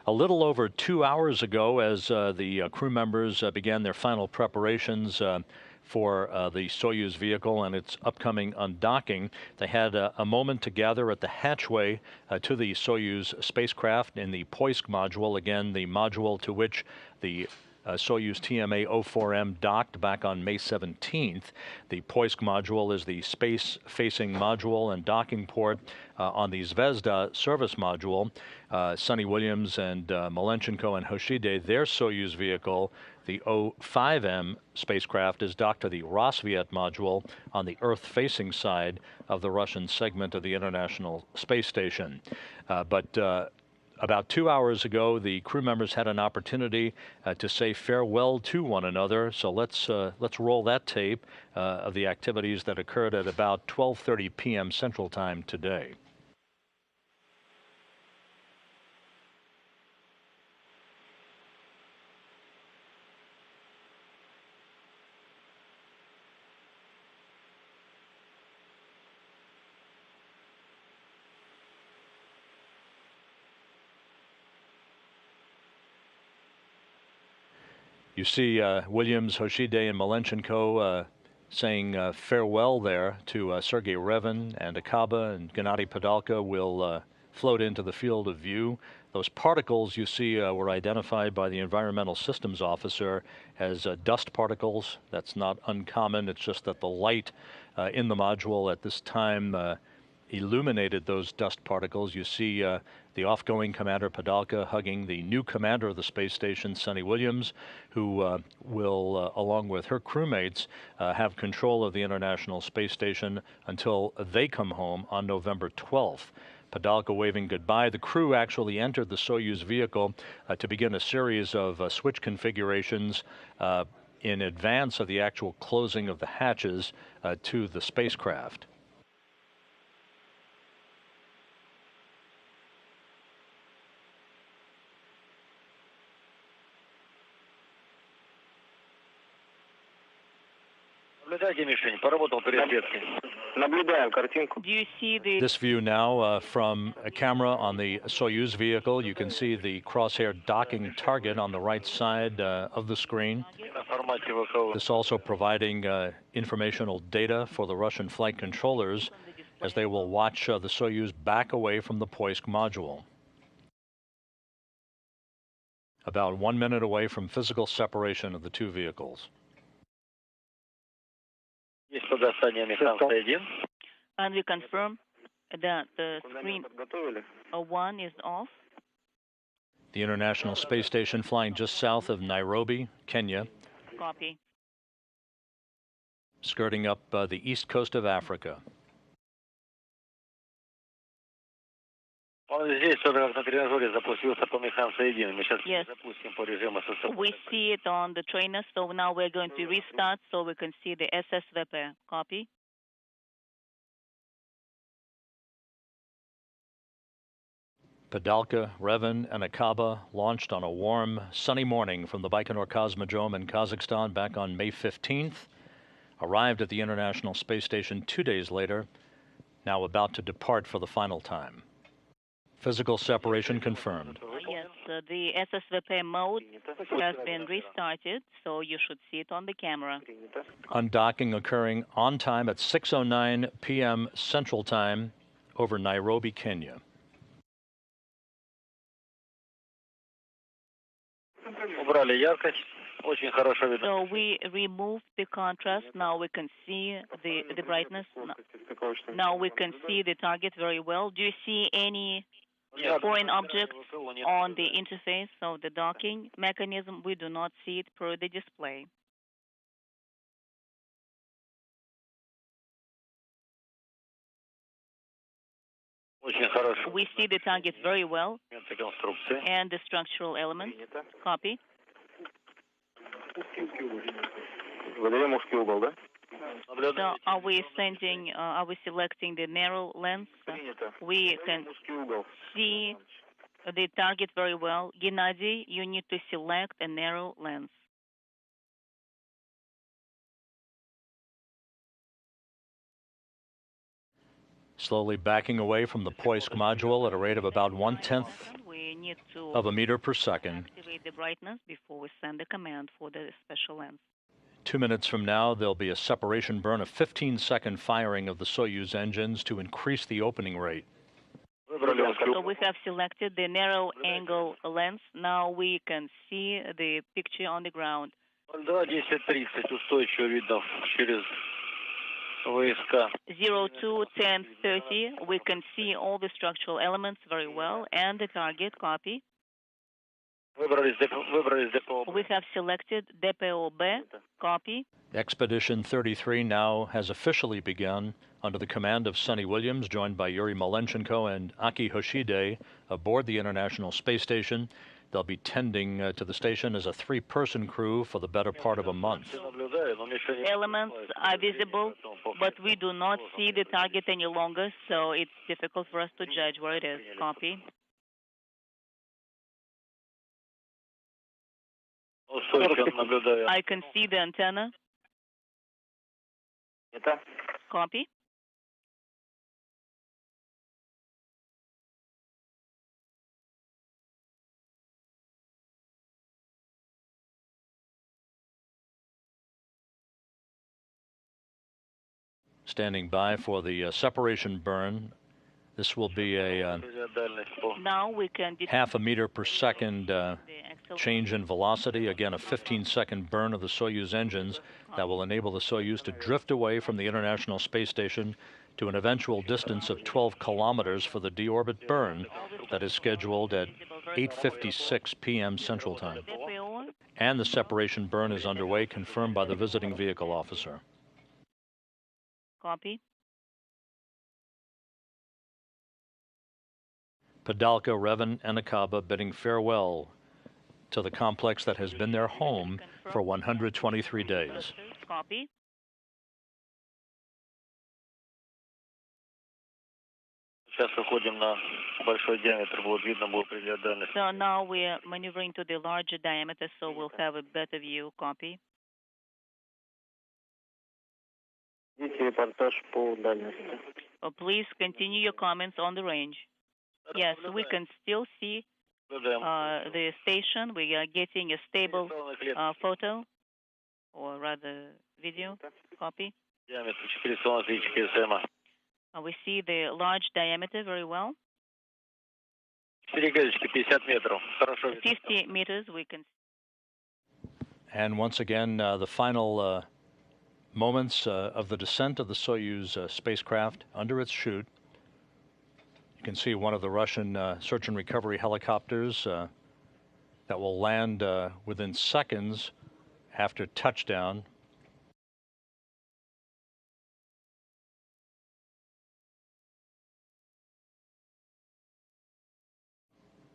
a little over 2 hours ago as the crew members began their final preparations for the Soyuz vehicle and its upcoming undocking. They had a moment to gather at the hatchway to the Soyuz spacecraft in the Poisk module, again the module to which the Soyuz TMA-04M docked back on May 17th. The Poisk module is the space-facing module and docking port on the Zvezda service module. Sonny Williams and Malenchenko and Hoshide, their Soyuz vehicle, the 05M spacecraft, is docked to the Rosviet module on the Earth-facing side of the Russian segment of the International Space Station. About 2 hours ago, the crew members had an opportunity to say farewell to one another. So let's roll that tape of the activities that occurred at about 12:30 p.m. Central Time today. You see Williams, Hoshide, and Malenchenko saying farewell there to Sergei Revin, and Acaba and Gennady Padalka will float into the field of view. Those particles you see were identified by the environmental systems officer as dust particles. That's not uncommon. It's just that the light in the module at this time illuminated those dust particles. You see the off-going Commander Padalka hugging the new commander of the space station, Sonny Williams, who will, along with her crewmates, have control of the International Space Station until they come home on November 12th. Padalka waving goodbye. The crew actually entered the Soyuz vehicle to begin a series of switch configurations in advance of the actual closing of the hatches to the spacecraft. Do you see this view now from a camera on the Soyuz vehicle? You can see the crosshair docking target on the right side of the screen. This also providing informational data for the Russian flight controllers as they will watch the Soyuz back away from the Poisk module. About 1 minute away from physical separation of the two vehicles. And we confirm that the screen 01 is off. The International Space Station flying just south of Nairobi, Kenya. Copy. Skirting up the east coast of Africa. Yes, we see it on the trainer, so now we're going to restart so we can see the SS Steppe. Copy. Padalka, Revin, and Acaba launched on a warm, sunny morning from the Baikonur Cosmodrome in Kazakhstan back on May 15th. Arrived at the International Space Station 2 days later, now about to depart for the final time. Physical separation confirmed. Yes, the SSVP mode has been restarted, so you should see it on the camera. Undocking occurring on time at 6:09 p.m. Central Time over Nairobi, Kenya. So we removed the contrast. Now we can see the brightness. Now we can see the target very well. Do you see any foreign objects on the interface of the docking mechanism? We do not see it per the display. We see the target very well and the structural elements. Copy. So are we selecting the narrow lens? We can see the target very well. Gennady, you need to select a narrow lens. Slowly backing away from the Poisk module at a rate of about 1/10 We need to of a meter per second. activate the brightness before we send the command for the special lens. 2 minutes from now, there'll be a separation burn, a 15-second firing of the Soyuz engines to increase the opening rate. So we have selected the narrow angle lens. Now we can see the picture on the ground. 02-10-30, we can see all the structural elements very well, and the target, copy. We have selected DPO-B, copy. Expedition 33 now has officially begun under the command of Sonny Williams, joined by Yuri Malenchenko and Aki Hoshide aboard the International Space Station. They'll be tending to the station as a 3-person crew for the better part of a month. Elements are visible, but we do not see the target any longer, so it's difficult for us to judge where it is. Copy. I can see the antenna. Copy. Standing by for the separation burn. This will be a now we can half a meter per second change in velocity. Again, a 15-second burn of the Soyuz engines that will enable the Soyuz to drift away from the International Space Station to an eventual distance of 12 kilometers for the deorbit burn that is scheduled at 8:56 p.m. Central Time. And the separation burn is underway, confirmed by the visiting vehicle officer. Copy. Padalka, Revin, and Acaba bidding farewell to the complex that has been their home for 123 days. Copy. So now we are maneuvering to the larger diameter, so we'll have a better view. Copy. Please continue your comments on the range. Yes, we can still see the station. We are getting a stable photo, or rather video. Copy. We see the large diameter very well. 50 meters we can. And once again, the final moments of the descent of the Soyuz spacecraft under its chute. You can see one of the Russian search and recovery helicopters that will land within seconds after touchdown.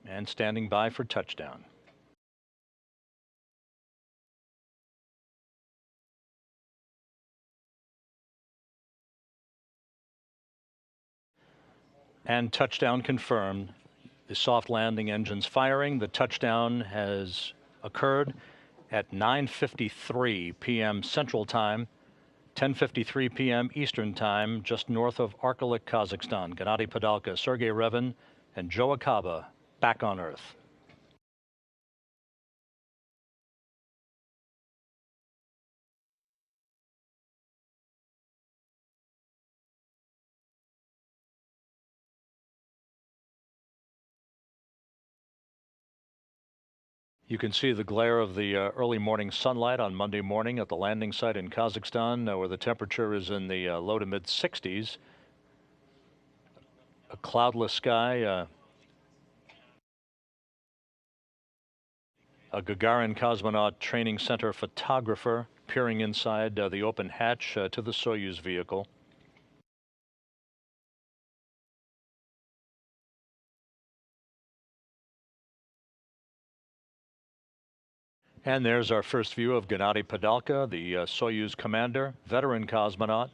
And standing by for touchdown. And touchdown confirmed. The soft landing engines firing. The touchdown has occurred at 9:53 p.m. Central Time, 10:53 p.m. Eastern Time, just north of Arkalyk, Kazakhstan. Gennady Padalka, Sergei Revin, and Joe Acaba back on Earth. You can see the glare of the early morning sunlight on Monday morning at the landing site in Kazakhstan, where the temperature is in the low to mid 60s. A cloudless sky. A Gagarin Cosmonaut Training Center photographer peering inside the open hatch to the Soyuz vehicle. And there's our first view of Gennady Padalka, the Soyuz commander, veteran cosmonaut,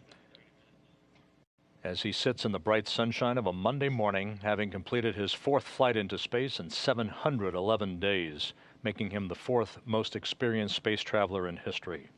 as he sits in the bright sunshine of a Monday morning, having completed his 4th flight into space in 711 days, making him the 4th most experienced space traveler in history.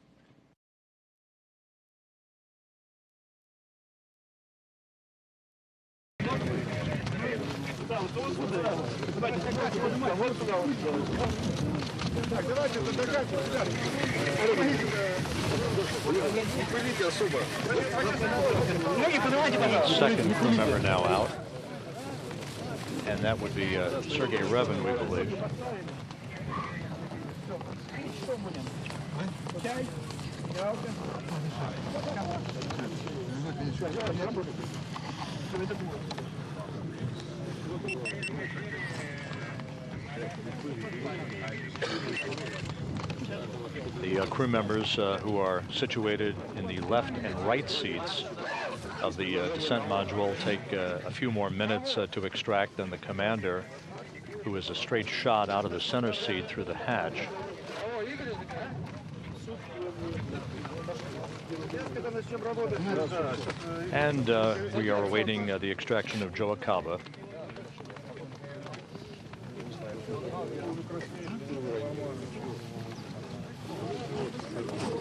Second crew member now out, and that would be Sergei Revin, we believe. The crew members who are situated in the left and right seats of the descent module take a few more minutes to extract than the commander, who is a straight shot out of the center seat through the hatch. And we are awaiting the extraction of Joe Acaba.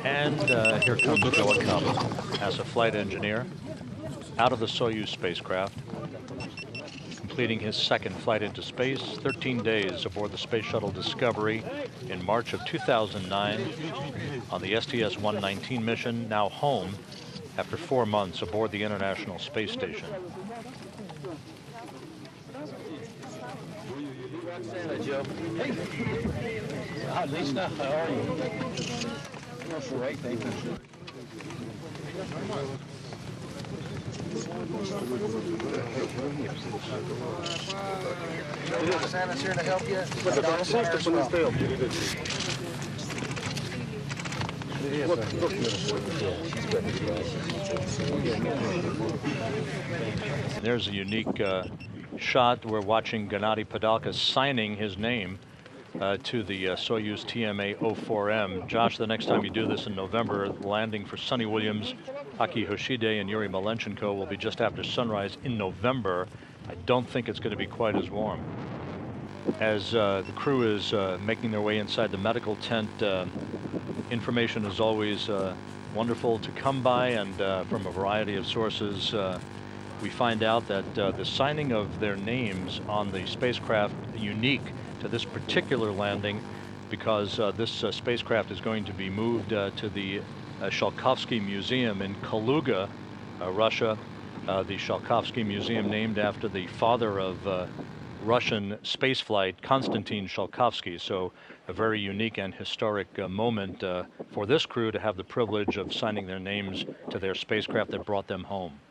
And here comes Joe Acaba as a flight engineer out of the Soyuz spacecraft, completing his second flight into space, 13 days aboard the Space Shuttle Discovery in March of 2009 on the STS-119 mission, now home after 4 months aboard the International Space Station. Joe. Hey. Hi, Lisa. How are you? That's right, thank you. Santa's here to help you. And there's a unique shot. We're watching Gennady Padalka signing his name to the Soyuz TMA-04M. Josh, the next time you do this in November, landing for Sonny Williams, Aki Hoshide, and Yuri Malenchenko will be just after sunrise in November. I don't think it's going to be quite as warm. As the crew is making their way inside the medical tent, information is always wonderful to come by, and from a variety of sources, we find out that the signing of their names on the spacecraft unique to this particular landing, because this spacecraft is going to be moved to the Shalkovsky Museum in Kaluga, Russia. The Shalkovsky Museum named after the father of Russian spaceflight, Konstantin Shalkovsky. So a very unique and historic moment for this crew to have the privilege of signing their names to their spacecraft that brought them home.